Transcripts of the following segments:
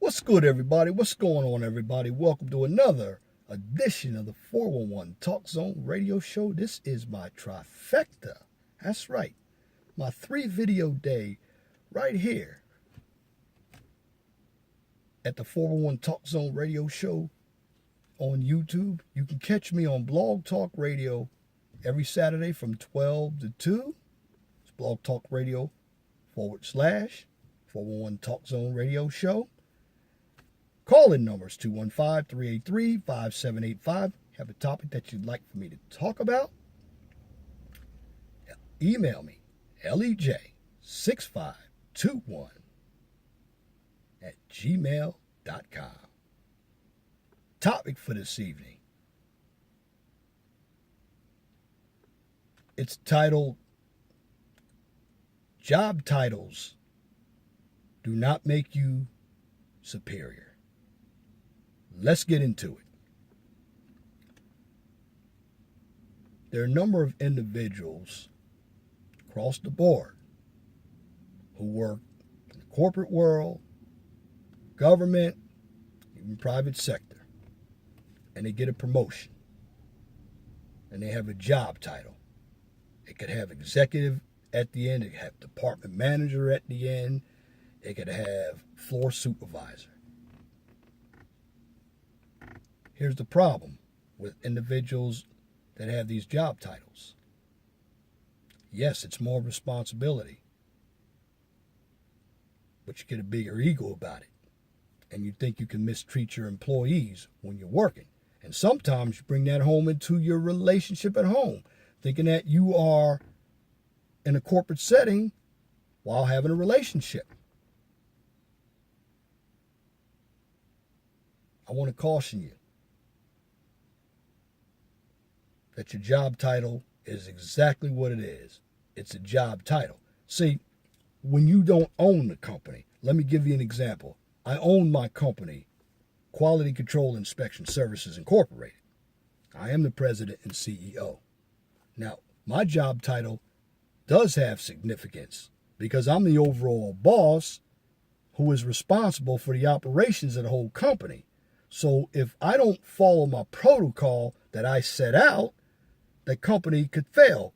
What's good, everybody? What's going on, everybody? Welcome to another edition of the 411 Talk Zone radio show. This is my trifecta. That's right. My 3-video day right here at the 411 Talk Zone radio show on YouTube. You can catch me on Blog Talk Radio every Saturday from 12 to 2. It's Blog Talk Radio / 411 Talk Zone radio show. Call-in numbers 215-383-5785. Have a topic that you'd like for me to talk about? Email me, lej6521@gmail.com. Topic for this evening. It's titled, Job Titles Do Not Make You Superior. Let's get into it. There are a number of individuals across the board who work in the corporate world, government, even private sector, and they get a promotion, and they have a job title. It could have executive at the end, it could have department manager at the end, it could have floor supervisor. Here's the problem with individuals that have these job titles. Yes, it's more responsibility, but you get a bigger ego about it. And you think you can mistreat your employees when you're working. And sometimes you bring that home into your relationship at home, thinking that you are in a corporate setting while having a relationship. I want to caution you that your job title is exactly what it is. It's a job title. See, when you don't own the company, let me give you an example. I own my company, Quality Control Inspection Services Incorporated. I am the president and CEO. Now, my job title does have significance because I'm the overall boss who is responsible for the operations of the whole company. So if I don't follow my protocol that I set out, the company could fail.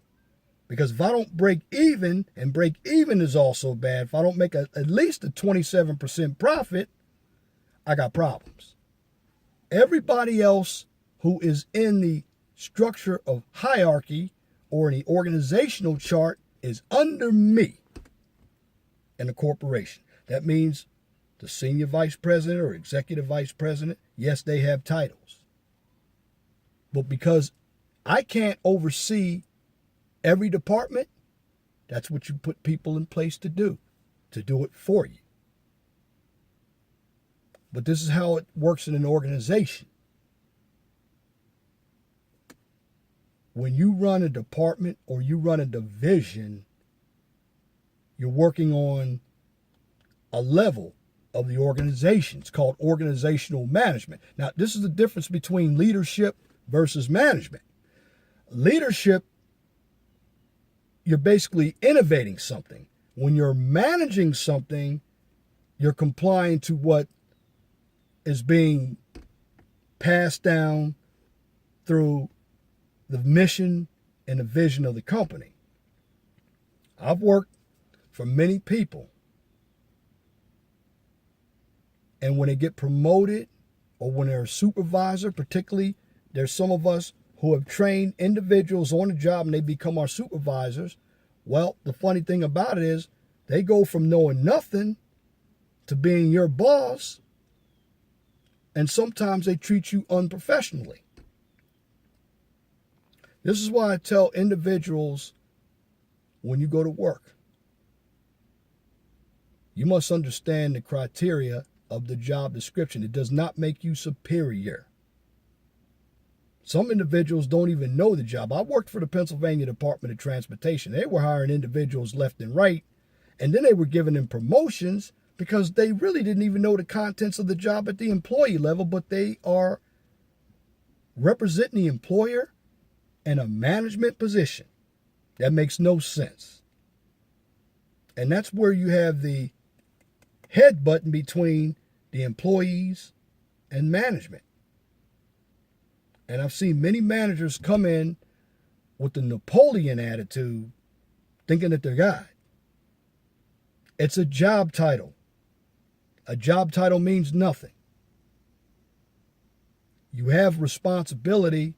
Because if I don't break even, and break even is also bad, if I don't make at least a 27% profit, I got problems. Everybody else who is in the structure of hierarchy or in the organizational chart is under me in a corporation. That means the senior vice president or executive vice president, yes, they have titles. But because I can't oversee every department, that's what you put people in place to do it for you. But this is how it works in an organization. When you run a department or you run a division, you're working on a level of the organization. It's called organizational management. Now, this is the difference between leadership versus management. Leadership, you're basically innovating something. When you're managing something, you're complying to what is being passed down through the mission and the vision of the company. I've worked for many people, and when they get promoted or when they're a supervisor, particularly, there's some of us who have trained individuals on the job and they become our supervisors. Well, the funny thing about it is they go from knowing nothing to being your boss, and sometimes they treat you unprofessionally. This is why I tell individuals when you go to work, you must understand the criteria of the job description. It does not make you superior. Some individuals don't even know the job. I worked for the Pennsylvania Department of Transportation. They were hiring individuals left and right, and then they were giving them promotions because they really didn't even know the contents of the job at the employee level, but they are representing the employer in a management position. That makes no sense. And that's where you have the headbutting between the employees, and management. And I've seen many managers come in with the Napoleon attitude, thinking that they're God. It's a job title. A job title means nothing. You have responsibility.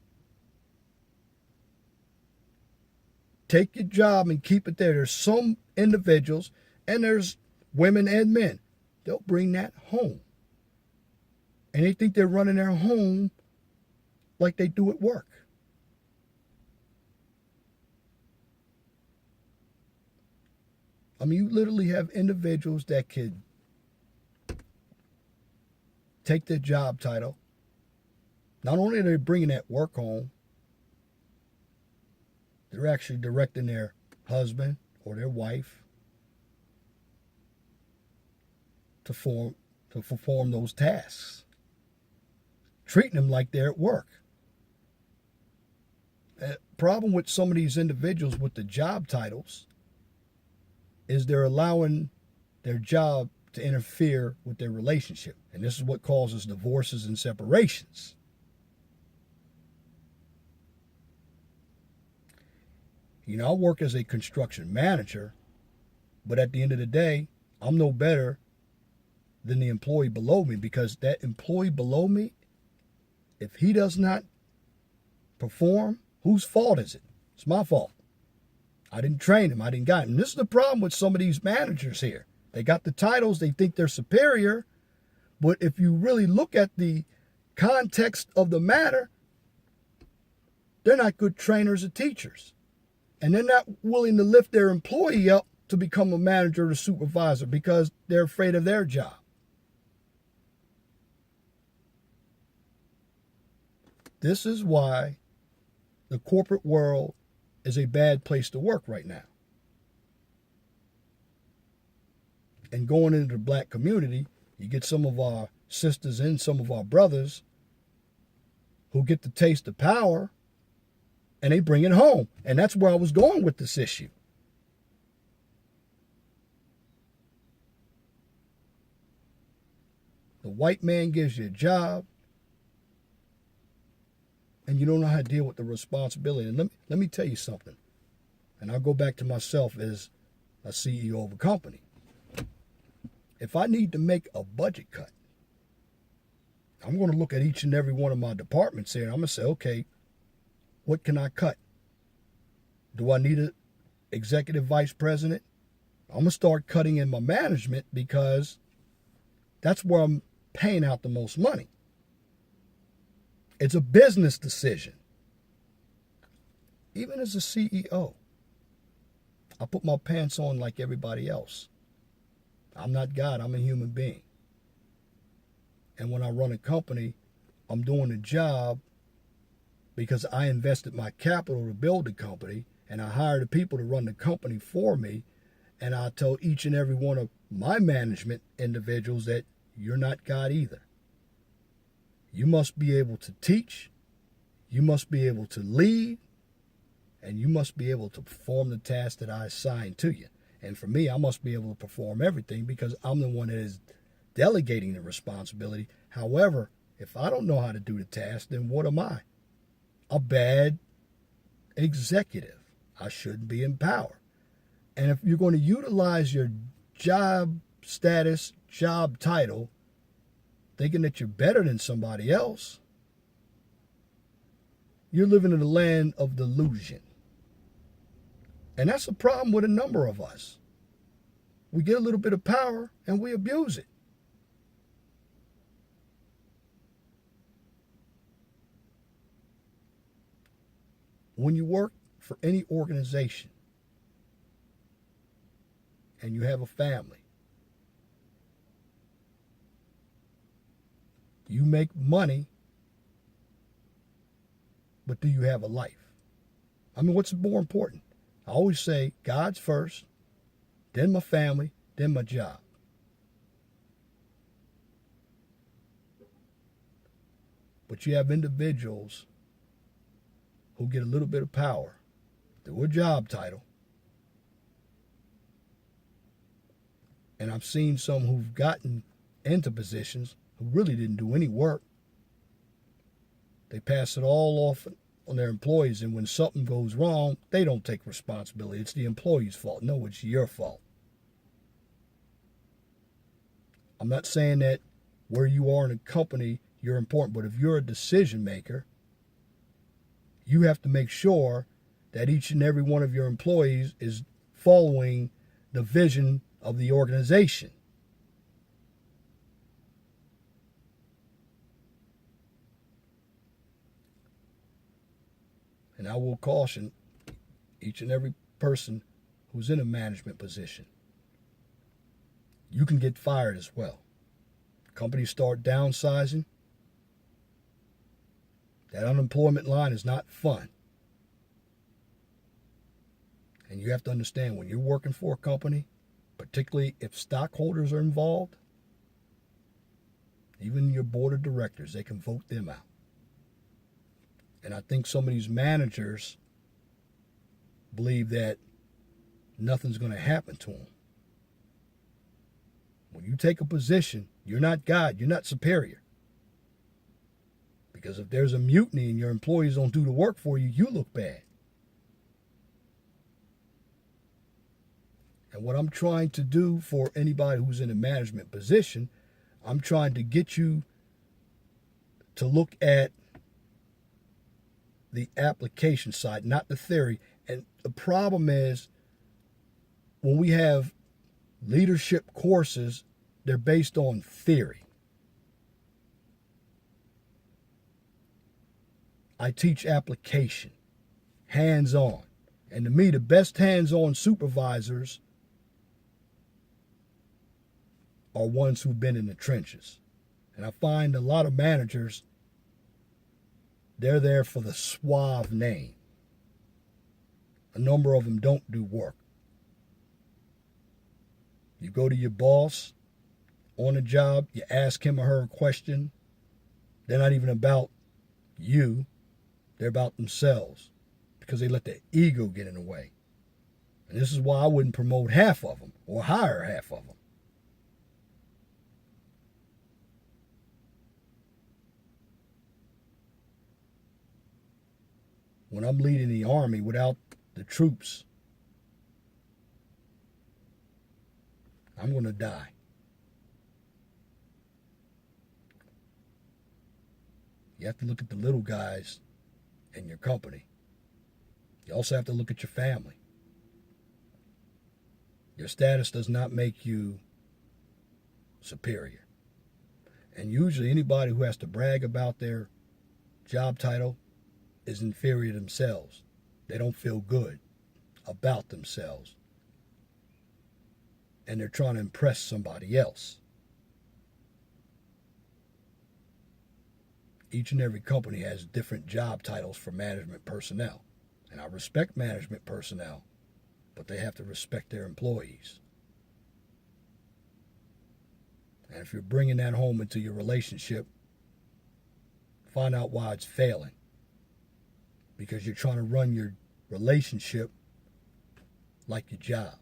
Take your job and keep it there. There's some individuals, and there's women and men, they'll bring that home. And they think they're running their home like they do at work. I mean, you literally have individuals that could take their job title. Not only are they bringing that work home, they're actually directing their husband or their wife to perform those tasks, treating them like they're at work. The problem with some of these individuals with the job titles is they're allowing their job to interfere with their relationship. And this is what causes divorces and separations. You know, I work as a construction manager, but at the end of the day, I'm no better than the employee below me, because that employee below me, if he does not perform, whose fault is it? It's my fault. I didn't train him. I didn't guide him. And this is the problem with some of these managers here. They got the titles. They think they're superior. But if you really look at the context of the matter, they're not good trainers or teachers. And they're not willing to lift their employee up to become a manager or supervisor because they're afraid of their job. This is why the corporate world is a bad place to work right now. And going into the black community, you get some of our sisters and some of our brothers who get the taste of power, and they bring it home. And that's where I was going with this issue. The white man gives you a job, and you don't know how to deal with the responsibility. And let me tell you something. And I'll go back to myself as a CEO of a company. If I need to make a budget cut, I'm going to look at each and every one of my departments here, and I'm going to say, okay, what can I cut? Do I need an executive vice president? I'm going to start cutting in my management, because that's where I'm paying out the most money. It's a business decision. Even as a CEO, I put my pants on like everybody else. I'm not God, I'm a human being. And when I run a company, I'm doing a job because I invested my capital to build the company, and I hired the people to run the company for me. And I tell each and every one of my management individuals that you're not God either. You must be able to teach, you must be able to lead, and you must be able to perform the task that I assign to you. And for me, I must be able to perform everything because I'm the one that is delegating the responsibility. However, if I don't know how to do the task, then what am I? A bad executive. I shouldn't be in power. And if you're going to utilize your job status, job title, thinking that you're better than somebody else, you're living in the land of delusion. And that's a problem with a number of us. We get a little bit of power and we abuse it. When you work for any organization and you have a family, you make money, but do you have a life? I mean, what's more important? I always say God's first, then my family, then my job. But you have individuals who get a little bit of power through a job title. And I've seen some who've gotten into positions who really didn't do any work. They pass it all off on their employees, and when something goes wrong, they don't take responsibility. It's the employee's fault. No, it's your fault. I'm not saying that where you are in a company, you're important, but if you're a decision maker, you have to make sure that each and every one of your employees is following the vision of the organization. And I will caution each and every person who's in a management position. You can get fired as well. Companies start downsizing. That unemployment line is not fun. And you have to understand, when you're working for a company, particularly if stockholders are involved, even your board of directors, they can vote them out. And I think some of these managers believe that nothing's going to happen to them. When you take a position, you're not God, you're not superior. Because if there's a mutiny and your employees don't do the work for you, you look bad. And what I'm trying to do for anybody who's in a management position, I'm trying to get you to look at the application side, not the theory. And the problem is, when we have leadership courses, they're based on theory. I teach application, hands-on. And to me, the best hands-on supervisors are ones who've been in the trenches. And I find a lot of managers, they're there for the suave name. A number of them don't do work. You go to your boss on a job, you ask him or her a question. They're not even about you. They're about themselves, because they let their ego get in the way. And this is why I wouldn't promote half of them or hire half of them. When I'm leading the army, without the troops, I'm going to die. You have to look at the little guys in your company. You also have to look at your family. Your status does not make you superior. And usually anybody who has to brag about their job title is inferior themselves. They don't feel good about themselves. And they're trying to impress somebody else. Each and every company has different job titles for management personnel. And I respect management personnel, but they have to respect their employees. And if you're bringing that home into your relationship, find out why it's failing. Because you're trying to run your relationship like your job.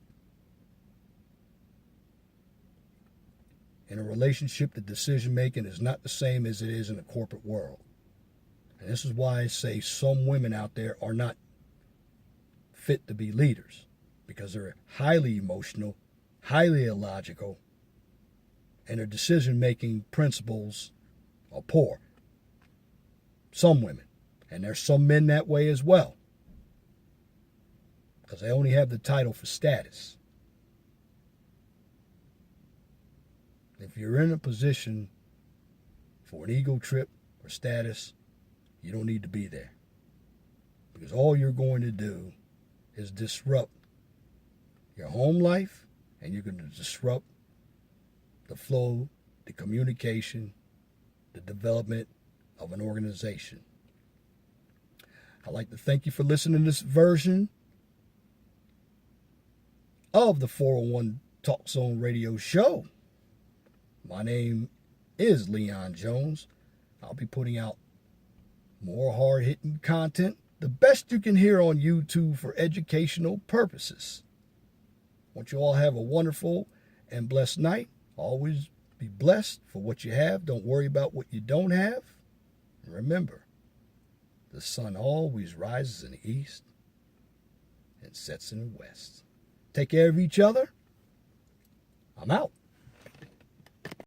In a relationship, the decision making is not the same as it is in the corporate world. And this is why I say some women out there are not fit to be leaders, because they're highly emotional, highly illogical, and their decision making principles are poor. Some women. And there's some men that way as well, because they only have the title for status. If you're in a position for an ego trip or status, you don't need to be there. Because all you're going to do is disrupt your home life, and you're going to disrupt the flow, the communication, the development of an organization. I'd like to thank you for listening to this version of the 401 Talk Zone Radio Show. My name is Leon Jones. I'll be putting out more hard-hitting content, the best you can hear on YouTube for educational purposes. I want you all to have a wonderful and blessed night. Always Be blessed for what you have. Don't worry about what you don't have. And remember, the sun always rises in the east and sets in the west. Take care of each other. I'm out.